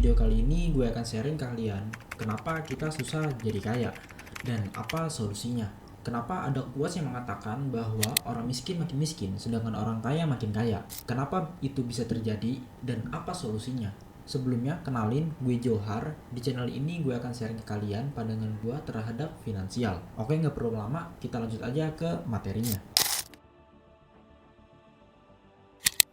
video kali ini gue akan sharing ke kalian kenapa kita susah jadi kaya dan apa solusinya. Kenapa ada quotes yang mengatakan bahwa orang miskin makin miskin sedangkan orang kaya makin kaya. Kenapa itu bisa terjadi dan apa solusinya? Sebelumnya kenalin, gue Johar. Di channel ini gue akan sharing ke kalian pandangan gue terhadap finansial. Oke, nggak perlu lama, kita lanjut aja ke materinya.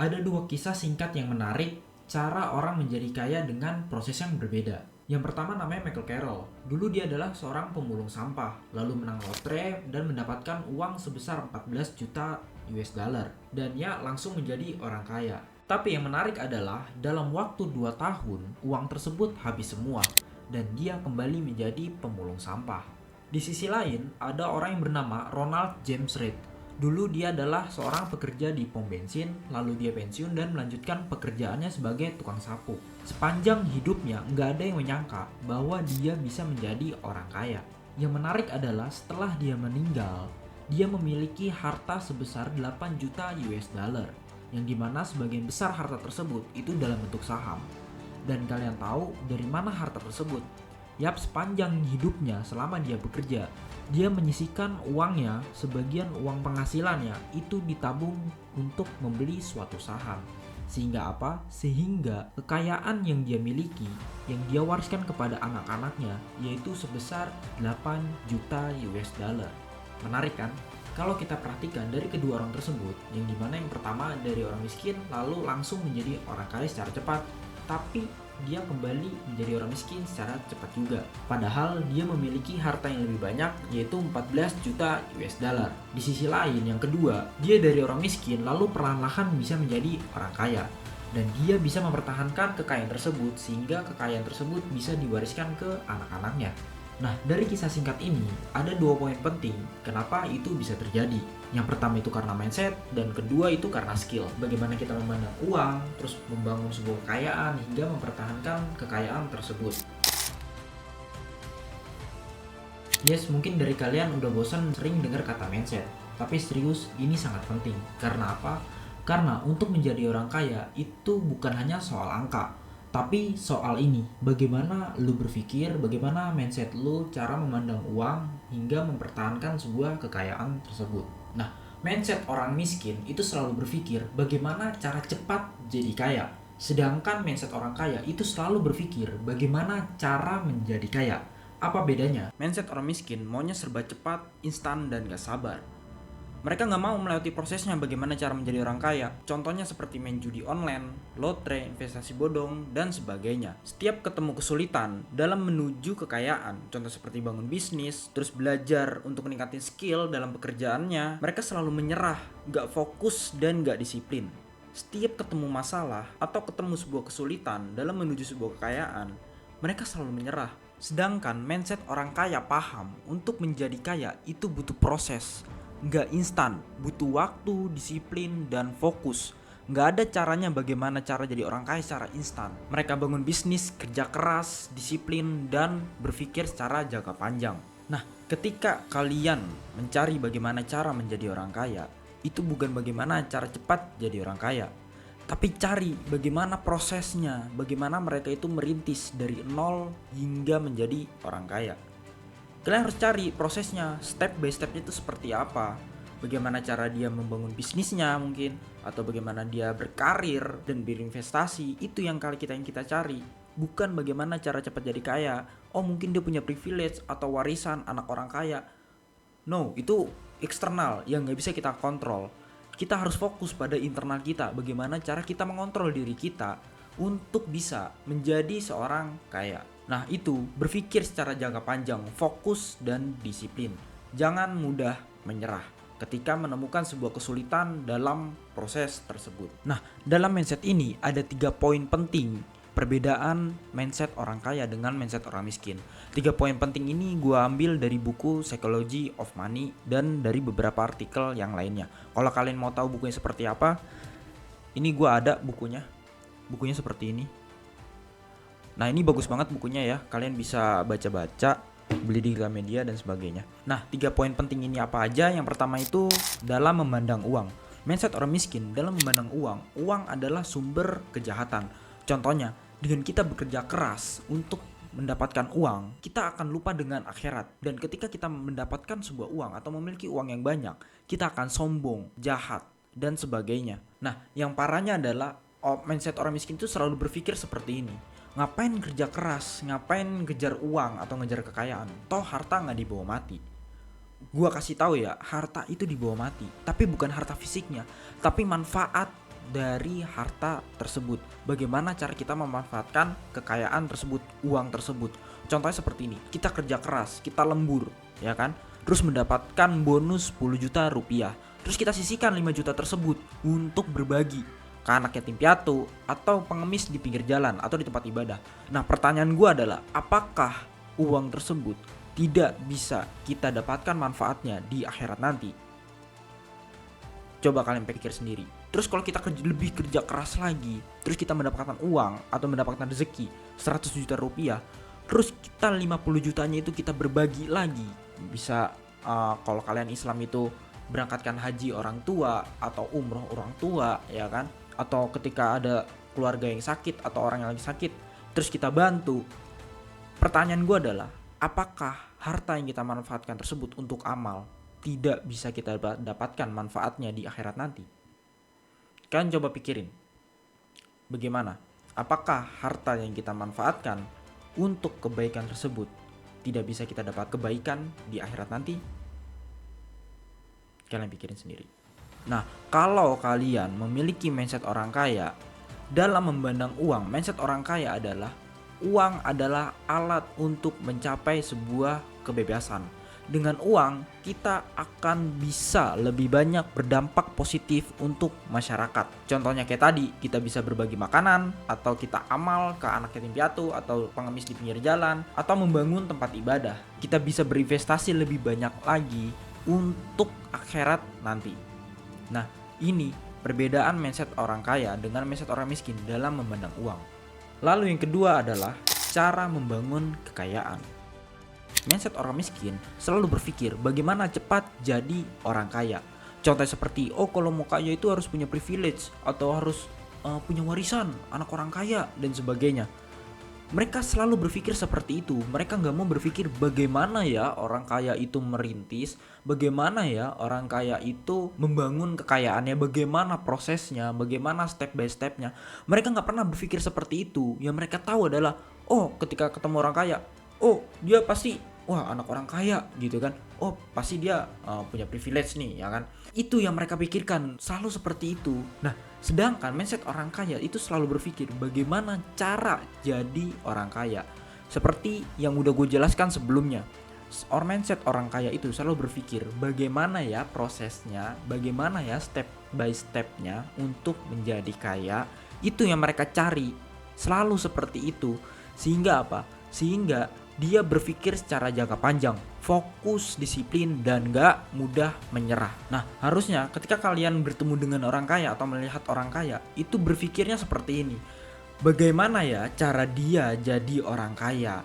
Ada dua kisah singkat yang menarik cara orang menjadi kaya dengan proses yang berbeda. Yang pertama namanya Michael Carroll. Dulu dia adalah seorang pemulung sampah, lalu menang lotre dan mendapatkan uang sebesar 14 juta US dollar. Dan ia langsung menjadi orang kaya. Tapi yang menarik adalah dalam waktu 2 tahun, uang tersebut habis semua dan dia kembali menjadi pemulung sampah. Di sisi lain, ada orang yang bernama Ronald James Reid. Dulu dia adalah seorang pekerja di pom bensin, lalu dia pensiun dan melanjutkan pekerjaannya sebagai tukang sapu. Sepanjang hidupnya nggak ada yang menyangka bahwa dia bisa menjadi orang kaya. Yang menarik adalah setelah dia meninggal, dia memiliki harta sebesar 8 juta US dollar, yang dimana sebagian besar harta tersebut itu dalam bentuk saham. Dan kalian tahu dari mana harta tersebut? Yap, sepanjang hidupnya selama dia bekerja, dia menyisihkan uangnya, sebagian uang penghasilannya itu ditabung untuk membeli suatu saham. Sehingga apa? Sehingga kekayaan yang dia miliki, yang dia wariskan kepada anak-anaknya, yaitu sebesar 8 juta US dollar. Menarik kan? Kalau kita perhatikan dari kedua orang tersebut, yang dimana yang pertama dari orang miskin lalu langsung menjadi orang kaya secara cepat, tapi dia kembali menjadi orang miskin secara cepat juga. Padahal dia memiliki harta yang lebih banyak, yaitu 14 juta US dollar. Di sisi lain, yang kedua, dia dari orang miskin lalu perlahan-lahan bisa menjadi orang kaya. Dan dia bisa mempertahankan kekayaan tersebut sehingga kekayaan tersebut bisa diwariskan ke anak-anaknya. Nah, dari kisah singkat ini, ada 2 poin penting kenapa itu bisa terjadi. Yang pertama itu karena mindset, dan kedua itu karena skill. Bagaimana kita memandang uang, terus membangun sebuah kekayaan, hingga mempertahankan kekayaan tersebut. Yes, mungkin dari kalian udah bosan sering dengar kata mindset. Tapi serius, ini sangat penting. Karena apa? Karena untuk menjadi orang kaya, itu bukan hanya soal angka, tapi soal ini, bagaimana lu berpikir, bagaimana mindset lu, cara memandang uang, hingga mempertahankan sebuah kekayaan tersebut. Nah, mindset orang miskin itu selalu berpikir bagaimana cara cepat jadi kaya. Sedangkan mindset orang kaya itu selalu berpikir bagaimana cara menjadi kaya. Apa bedanya? Mindset orang miskin maunya serba cepat, instan, dan gak sabar. Mereka nggak mau melewati prosesnya bagaimana cara menjadi orang kaya. Contohnya seperti main judi online, lotre, investasi bodong, dan sebagainya. Setiap ketemu kesulitan dalam menuju kekayaan, contoh seperti bangun bisnis, terus belajar untuk meningkatin skill dalam pekerjaannya, mereka selalu menyerah, nggak fokus, dan nggak disiplin. Setiap ketemu masalah atau ketemu sebuah kesulitan dalam menuju sebuah kekayaan, mereka selalu menyerah. Sedangkan mindset orang kaya paham untuk menjadi kaya itu butuh proses. Nggak instan, butuh waktu, disiplin, dan fokus. Nggak ada caranya bagaimana cara jadi orang kaya secara instan. Mereka bangun bisnis, kerja keras, disiplin, dan berpikir secara jangka panjang. Nah, ketika kalian mencari bagaimana cara menjadi orang kaya, itu bukan bagaimana cara cepat jadi orang kaya, tapi cari bagaimana prosesnya, bagaimana mereka itu merintis dari nol hingga menjadi orang kaya. Kalian harus cari prosesnya, step by stepnya itu seperti apa. Bagaimana cara dia membangun bisnisnya mungkin, atau bagaimana dia berkarir dan berinvestasi. Itu yang kita cari. Bukan bagaimana cara cepat jadi kaya. Oh, mungkin dia punya privilege atau warisan anak orang kaya. No, itu eksternal yang gak bisa kita kontrol. Kita harus fokus pada internal kita. Bagaimana cara kita mengontrol diri kita untuk bisa menjadi seorang kaya. Nah, itu berpikir secara jangka panjang, fokus dan disiplin. Jangan mudah menyerah ketika menemukan sebuah kesulitan dalam proses tersebut. Nah, dalam mindset ini ada 3 poin penting perbedaan mindset orang kaya dengan mindset orang miskin. 3 poin penting ini gue ambil dari buku Psychology of Money dan dari beberapa artikel yang lainnya. Kalau kalian mau tahu bukunya seperti apa, ini gue ada bukunya. Bukunya seperti ini. Nah, ini bagus banget bukunya ya. Kalian bisa baca-baca, beli di Gramedia dan sebagainya. Nah, 3 poin penting ini apa aja? Yang pertama itu dalam memandang uang. Mindset orang miskin dalam memandang uang adalah sumber kejahatan. Contohnya, Dengan kita bekerja keras untuk mendapatkan uang, kita akan lupa dengan akhirat. Dan ketika kita mendapatkan sebuah uang atau memiliki uang yang banyak, kita akan sombong, jahat, dan sebagainya. Nah, yang parahnya adalah mindset orang miskin itu selalu berpikir seperti ini. Ngapain kerja keras, ngapain ngejar uang atau ngejar kekayaan? Toh harta nggak dibawa mati. Gua kasih tahu ya, harta itu dibawa mati, tapi bukan harta fisiknya, tapi manfaat dari harta tersebut. Bagaimana cara kita memanfaatkan kekayaan tersebut, uang tersebut. Contohnya seperti ini, kita kerja keras, kita lembur, ya kan? Terus mendapatkan bonus 10 juta rupiah. Terus kita sisihkan 5 juta tersebut untuk berbagi ke anak yatim piatu atau pengemis di pinggir jalan atau di tempat ibadah. Nah, pertanyaan gua adalah, apakah uang tersebut tidak bisa kita dapatkan manfaatnya di akhirat nanti? Coba kalian pikir sendiri. Terus kalau kita lebih kerja keras lagi, terus kita mendapatkan uang atau mendapatkan rezeki 100 juta rupiah, terus kita 50 jutanya itu kita berbagi lagi. Bisa kalau kalian Islam itu berangkatkan haji orang tua atau umroh orang tua, ya kan? Atau ketika ada keluarga yang sakit atau orang yang lagi sakit, terus kita bantu. Pertanyaan gue adalah, apakah harta yang kita manfaatkan tersebut untuk amal tidak bisa kita dapatkan manfaatnya di akhirat nanti? Kalian coba pikirin, bagaimana? Apakah harta yang kita manfaatkan untuk kebaikan tersebut tidak bisa kita dapat kebaikan di akhirat nanti? Kalian pikirin sendiri. Nah, kalau kalian memiliki mindset orang kaya, dalam memandang uang, mindset orang kaya adalah uang adalah alat untuk mencapai sebuah kebebasan. Dengan uang, kita akan bisa lebih banyak berdampak positif untuk masyarakat. Contohnya kayak tadi, kita bisa berbagi makanan, atau kita amal ke anak yatim piatu, atau pengemis di pinggir jalan, atau membangun tempat ibadah. Kita bisa berinvestasi lebih banyak lagi untuk akhirat nanti. Nah, ini perbedaan mindset orang kaya dengan mindset orang miskin dalam memandang uang. Lalu yang kedua adalah cara membangun kekayaan. Mindset orang miskin selalu berpikir bagaimana cepat jadi orang kaya. Contohnya seperti, kalau mau kaya itu harus punya privilege atau harus punya warisan anak orang kaya dan sebagainya. Mereka selalu berpikir seperti itu. Mereka gak mau berpikir bagaimana ya orang kaya itu merintis, bagaimana ya orang kaya itu membangun kekayaannya, bagaimana prosesnya, bagaimana step by stepnya. Mereka gak pernah berpikir seperti itu. Yang mereka tahu adalah, ketika ketemu orang kaya, dia pasti anak orang kaya gitu kan. Pasti dia punya privilege nih, ya kan. Itu yang mereka pikirkan, selalu seperti itu. Nah, sedangkan mindset orang kaya itu selalu berpikir bagaimana cara jadi orang kaya. Seperti yang udah gue jelaskan sebelumnya, mindset orang kaya itu selalu berpikir bagaimana ya prosesnya, bagaimana ya step by stepnya untuk menjadi kaya. Itu yang mereka cari, selalu seperti itu. Sehingga apa? Sehingga dia berpikir secara jangka panjang, fokus, disiplin, dan gak mudah menyerah. Nah, harusnya ketika kalian bertemu dengan orang kaya atau melihat orang kaya, itu berpikirnya seperti ini. Bagaimana ya cara dia jadi orang kaya?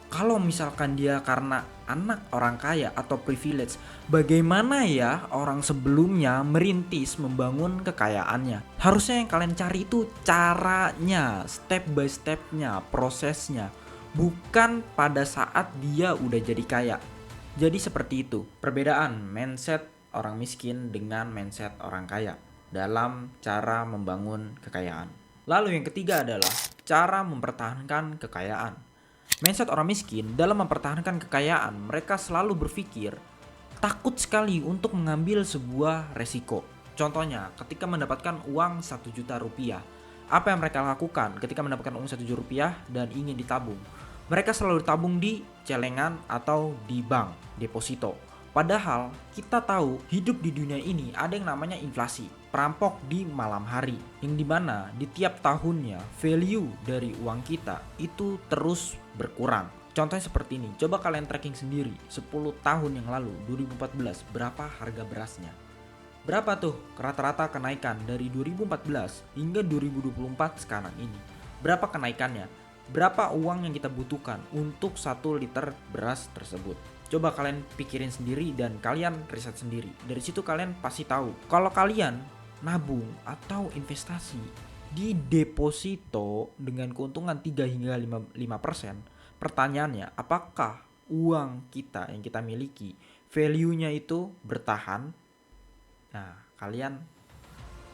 Kalau misalkan dia karena anak orang kaya atau privilege, bagaimana ya orang sebelumnya merintis membangun kekayaannya? Harusnya yang kalian cari itu caranya, step by stepnya, prosesnya. Bukan pada saat dia udah jadi kaya. Jadi seperti itu perbedaan mindset orang miskin dengan mindset orang kaya dalam cara membangun kekayaan. Lalu yang ketiga adalah cara mempertahankan kekayaan. Mindset orang miskin dalam mempertahankan kekayaan, mereka selalu berpikir takut sekali untuk mengambil sebuah resiko. Contohnya ketika mendapatkan uang 1 juta rupiah, apa yang mereka lakukan ketika mendapatkan uang 1 juta rupiah dan ingin ditabung? Mereka selalu ditabung di celengan atau di bank, deposito. Padahal kita tahu hidup di dunia ini ada yang namanya inflasi, perampok di malam hari, yang dimana di tiap tahunnya value dari uang kita itu terus berkurang. Contohnya seperti ini, coba kalian tracking sendiri 10 tahun yang lalu, 2014, berapa harga berasnya? Berapa tuh rata-rata kenaikan dari 2014 hingga 2024 sekarang ini? Berapa kenaikannya? Berapa uang yang kita butuhkan untuk 1 liter beras tersebut? Coba kalian pikirin sendiri dan kalian riset sendiri. Dari situ kalian pasti tahu kalau kalian nabung atau investasi di deposito dengan keuntungan 3 hingga 5%. Pertanyaannya, apakah uang kita yang kita miliki value-nya itu bertahan? Nah, kalian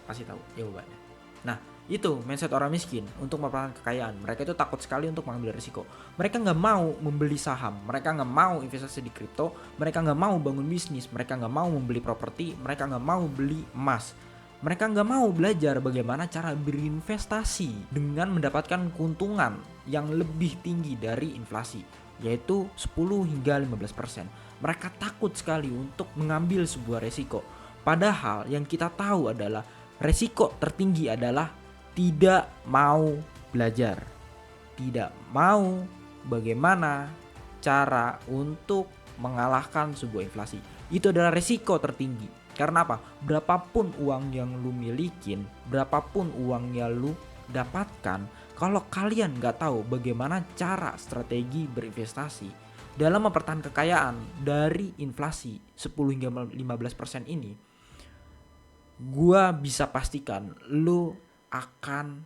pasti tahu jawabannya. Nah, itu mindset orang miskin untuk mempertahankan kekayaan. Mereka itu takut sekali untuk mengambil risiko. Mereka nggak mau membeli saham, mereka nggak mau investasi di kripto, mereka nggak mau bangun bisnis, mereka nggak mau membeli properti, mereka nggak mau beli emas. Mereka nggak mau belajar bagaimana cara berinvestasi dengan mendapatkan keuntungan yang lebih tinggi dari inflasi, yaitu 10 hingga 15%. Mereka takut sekali untuk mengambil sebuah resiko. Padahal yang kita tahu adalah resiko tertinggi adalah tidak mau belajar, tidak mau bagaimana cara untuk mengalahkan sebuah inflasi. Itu adalah resiko tertinggi. Karena apa? Berapapun uang yang lu milikin, berapapun uang yang lu dapatkan, kalau kalian nggak tahu bagaimana cara strategi berinvestasi dalam mempertahankan kekayaan dari inflasi 10 hingga 15% ini, gua bisa pastikan lu akan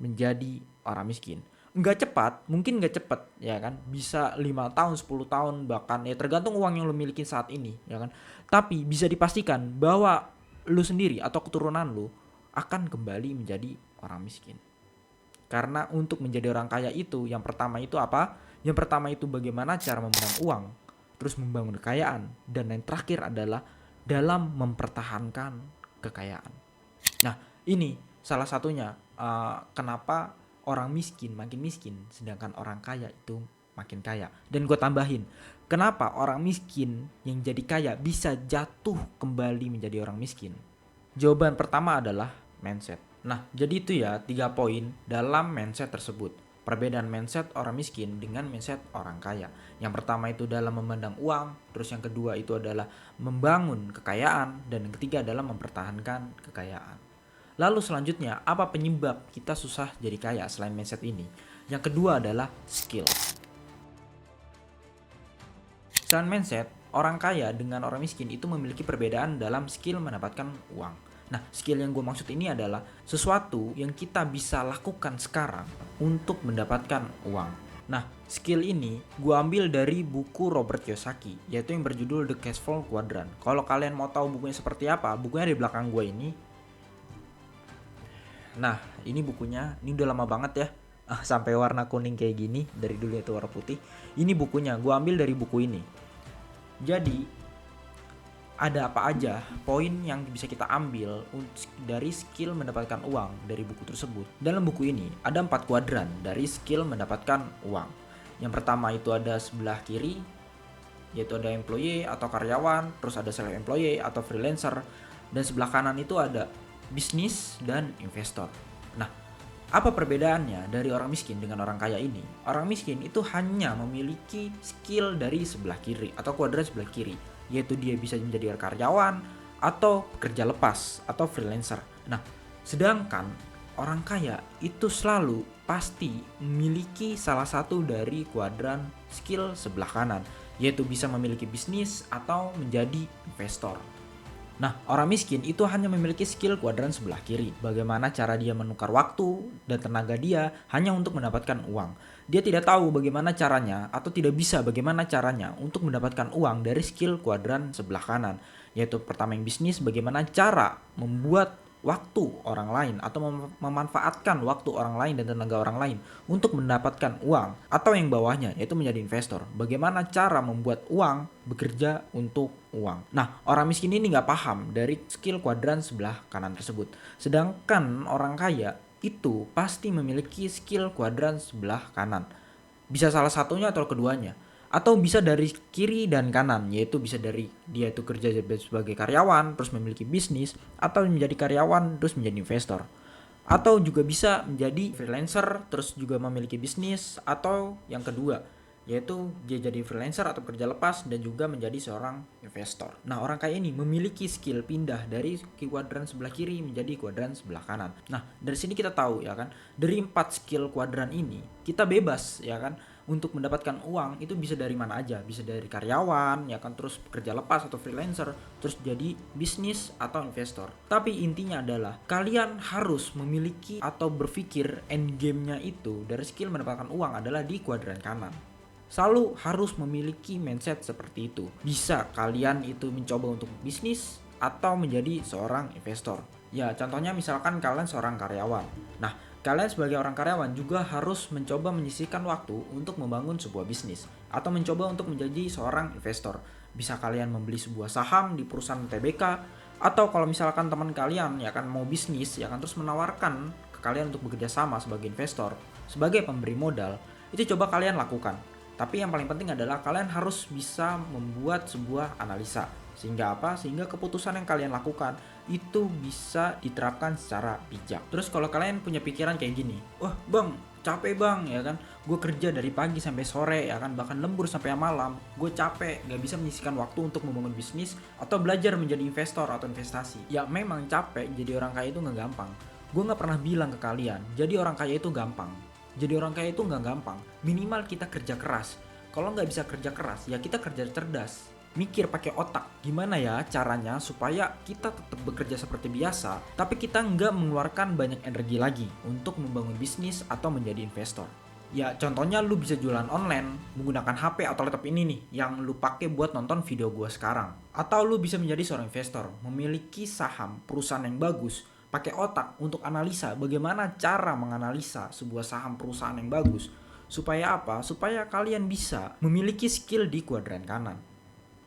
menjadi orang miskin. Nggak cepat, mungkin nggak cepat ya kan, bisa 5 tahun, 10 tahun, bahkan ya tergantung uang yang lu miliki saat ini ya kan. Tapi bisa dipastikan bahwa lu sendiri atau keturunan lu akan kembali menjadi orang miskin. Karena untuk menjadi orang kaya itu, yang pertama itu apa? Yang pertama itu bagaimana cara memenang uang, terus membangun kekayaan, dan yang terakhir adalah dalam mempertahankan kekayaan. Nah, ini salah satunya kenapa orang miskin makin miskin, sedangkan orang kaya itu makin kaya. Dan gue tambahin, kenapa orang miskin yang jadi kaya bisa jatuh kembali menjadi orang miskin? Jawaban pertama adalah mindset. Nah, jadi itu ya 3 poin dalam mindset tersebut. Perbedaan mindset orang miskin dengan mindset orang kaya. Yang pertama itu dalam memandang uang, terus yang kedua itu adalah membangun kekayaan, dan yang ketiga adalah mempertahankan kekayaan. Lalu selanjutnya, apa penyebab kita susah jadi kaya selain mindset ini? Yang kedua adalah skill. Selain mindset, orang kaya dengan orang miskin itu memiliki perbedaan dalam skill mendapatkan uang. Nah, skill yang gue maksud ini adalah sesuatu yang kita bisa lakukan sekarang untuk mendapatkan uang. Nah, skill ini gue ambil dari buku Robert Kiyosaki, yaitu yang berjudul The Cash Flow Quadrant. Kalau kalian mau tahu bukunya seperti apa, bukunya di belakang gue ini. Nah, ini bukunya, ini udah lama banget ya, sampai warna kuning kayak gini, dari dulu itu warna putih. Ini bukunya, gue ambil dari buku ini. Jadi, ada apa aja poin yang bisa kita ambil dari skill mendapatkan uang dari buku tersebut. Dalam buku ini, ada 4 kuadran dari skill mendapatkan uang. Yang pertama itu ada sebelah kiri, yaitu ada employee atau karyawan, terus ada self-employee atau freelancer, dan sebelah kanan itu ada bisnis dan investor. Nah, apa perbedaannya dari orang miskin dengan orang kaya ini? Orang miskin itu hanya memiliki skill dari sebelah kiri atau kuadran sebelah kiri, yaitu dia bisa menjadi karyawan atau pekerja lepas atau freelancer. Nah, sedangkan orang kaya itu selalu pasti memiliki salah satu dari kuadran skill sebelah kanan, yaitu bisa memiliki bisnis atau menjadi investor. Nah, orang miskin itu hanya memiliki skill kuadran sebelah kiri. Bagaimana cara dia menukar waktu dan tenaga dia hanya untuk mendapatkan uang. Dia tidak tahu bagaimana caranya atau tidak bisa bagaimana caranya untuk mendapatkan uang dari skill kuadran sebelah kanan. Yaitu pertama yang bisnis, bagaimana cara membuat waktu orang lain atau memanfaatkan waktu orang lain dan tenaga orang lain untuk mendapatkan uang, atau yang bawahnya yaitu menjadi investor, bagaimana cara membuat uang bekerja untuk uang. Nah, orang miskin ini nggak paham dari skill kuadran sebelah kanan tersebut, sedangkan orang kaya itu pasti memiliki skill kuadran sebelah kanan, bisa salah satunya atau keduanya, atau bisa dari kiri dan kanan, yaitu bisa dari dia itu kerja sebagai karyawan terus memiliki bisnis, atau menjadi karyawan terus menjadi investor, atau juga bisa menjadi freelancer terus juga memiliki bisnis, atau yang kedua yaitu dia jadi freelancer atau kerja lepas dan juga menjadi seorang investor. Nah, orang kaya ini memiliki skill pindah dari kuadran sebelah kiri menjadi kuadran sebelah kanan. Nah, dari sini kita tahu ya kan, dari 4 skill kuadran ini kita bebas ya kan untuk mendapatkan uang itu bisa dari mana aja, bisa dari karyawan ya kan, terus pekerja lepas atau freelancer, terus jadi bisnis atau investor. Tapi intinya adalah kalian harus memiliki atau berpikir end game-nya itu dari skill mendapatkan uang adalah di kuadran kanan. Selalu harus memiliki mindset seperti itu. Bisa kalian itu mencoba untuk bisnis atau menjadi seorang investor. Ya, contohnya misalkan kalian seorang karyawan. Nah, kalian sebagai orang karyawan juga harus mencoba menyisihkan waktu untuk membangun sebuah bisnis atau mencoba untuk menjadi seorang investor. Bisa kalian membeli sebuah saham di perusahaan TBK, atau kalau misalkan teman kalian ya kan mau bisnis ya kan terus menawarkan ke kalian untuk bekerja sama sebagai investor, sebagai pemberi modal, itu coba kalian lakukan. Tapi yang paling penting adalah kalian harus bisa membuat sebuah analisa. Sehingga apa? Sehingga keputusan yang kalian lakukan itu bisa diterapkan secara bijak. Terus kalau kalian punya pikiran kayak gini, wah bang, capek bang ya kan, gue kerja dari pagi sampai sore ya kan, bahkan lembur sampai malam, gue capek, gak bisa menyisihkan waktu untuk membangun bisnis atau belajar menjadi investor atau investasi. Ya memang capek, jadi orang kaya itu gak gampang. Gue gak pernah bilang ke kalian, jadi orang kaya itu gampang. Jadi orang kaya itu gak gampang, minimal kita kerja keras. Kalau gak bisa kerja keras, ya kita kerja cerdas. Mikir pakai otak, gimana ya caranya supaya kita tetap bekerja seperti biasa, tapi kita nggak mengeluarkan banyak energi lagi untuk membangun bisnis atau menjadi investor. Ya contohnya lu bisa jualan online menggunakan HP atau laptop ini nih yang lu pakai buat nonton video gua sekarang. Atau lu bisa menjadi seorang investor, memiliki saham perusahaan yang bagus, pakai otak untuk analisa bagaimana cara menganalisa sebuah saham perusahaan yang bagus. Supaya apa? Supaya kalian bisa memiliki skill di kuadran kanan.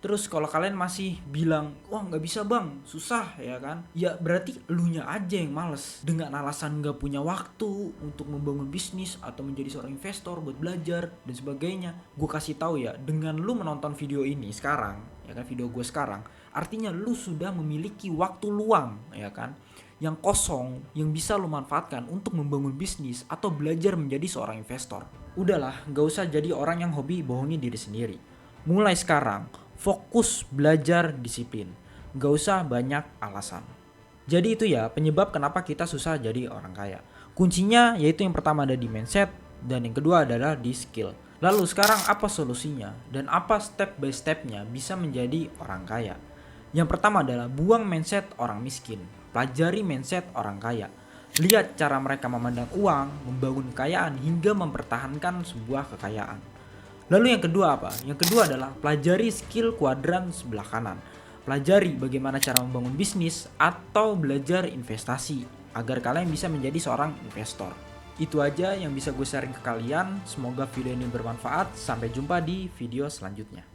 Terus kalau kalian masih bilang, wah nggak bisa bang, susah ya kan? Ya berarti elunya aja yang males. Dengan alasan nggak punya waktu untuk membangun bisnis atau menjadi seorang investor buat belajar dan sebagainya. Gue kasih tahu ya, dengan lu menonton video ini sekarang, ya kan video gue sekarang, artinya lu sudah memiliki waktu luang, ya kan? Yang kosong, yang bisa lu manfaatkan untuk membangun bisnis atau belajar menjadi seorang investor. Udahlah, nggak usah jadi orang yang hobi bohongin diri sendiri. Mulai sekarang, fokus belajar disiplin. Gak usah banyak alasan. Jadi itu ya penyebab kenapa kita susah jadi orang kaya. Kuncinya yaitu yang pertama ada di mindset dan yang kedua adalah di skill. Lalu sekarang apa solusinya dan apa step by stepnya bisa menjadi orang kaya? Yang pertama adalah buang mindset orang miskin. Pelajari mindset orang kaya. Lihat cara mereka memandang uang, membangun kekayaan hingga mempertahankan sebuah kekayaan. Lalu yang kedua apa? Yang kedua adalah pelajari skill kuadran sebelah kanan. Pelajari bagaimana cara membangun bisnis atau belajar investasi agar kalian bisa menjadi seorang investor. Itu aja yang bisa gue sharing ke kalian. Semoga video ini bermanfaat. Sampai jumpa di video selanjutnya.